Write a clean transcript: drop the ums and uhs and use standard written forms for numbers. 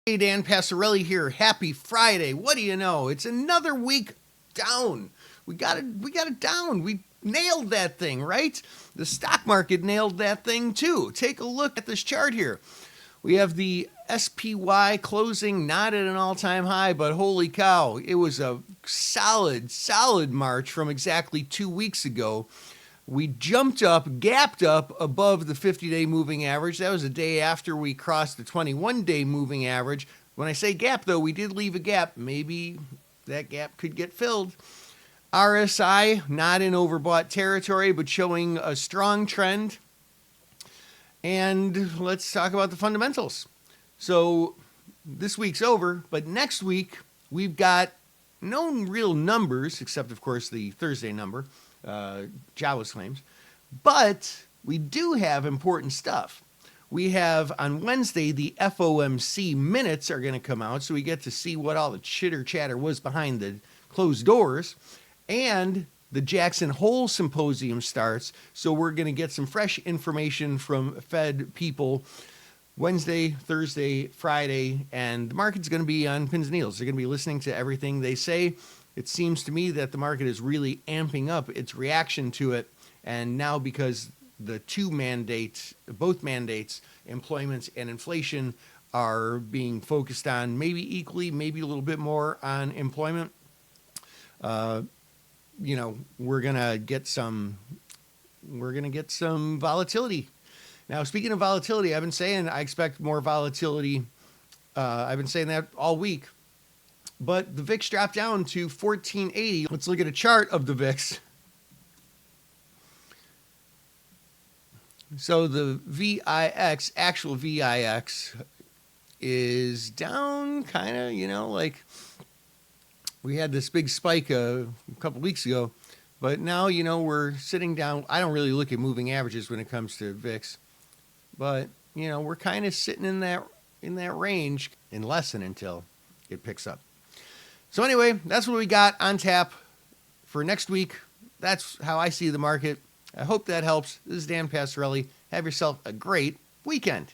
Hey, Dan Passarelli here. Happy Friday. What do you know? It's another week down. We got it down. We nailed that thing, right? The stock market nailed that thing too. Take a look at this chart here. We have the SPY closing not at an all-time high, but holy cow, it was a solid March from exactly 2 weeks ago. We jumped up, gapped up above the 50-day moving average. That was a day after we crossed the 21-day moving average. When I say gap, though, we did leave a gap. Maybe that gap could get filled. RSI, not in overbought territory, but showing a strong trend. And let's talk about the fundamentals. So this week's over, but next week we've got no real numbers, except, of course, the Thursday number. Jobless claims, but we do have important stuff. We have on Wednesday the FOMC minutes are going to come out, so we get to see what all the chitter chatter was behind the closed doors, and the Jackson Hole Symposium starts, so we're going to get some fresh information from Fed people Wednesday, Thursday, Friday, and the market's going to be on pins and needles. They're going to be listening to everything they say. It seems to me that the market is really amping up its reaction to it. And now because the both mandates, employment and inflation, are being focused on maybe equally, maybe a little bit more on employment, we're going to get some volatility. Now, speaking of volatility, I've been saying I expect more volatility. I've been saying that all week. But the VIX dropped down to 1480. Let's look at a chart of the VIX. So the VIX, actual VIX, is down kind of, like we had this big spike a couple weeks ago. But now, we're sitting down. I don't really look at moving averages when it comes to VIX. But, we're kind of sitting in that range unless and until it picks up. So anyway, that's what we got on tap for next week. That's how I see the market. I hope that helps. This is Dan Passarelli. Have yourself a great weekend.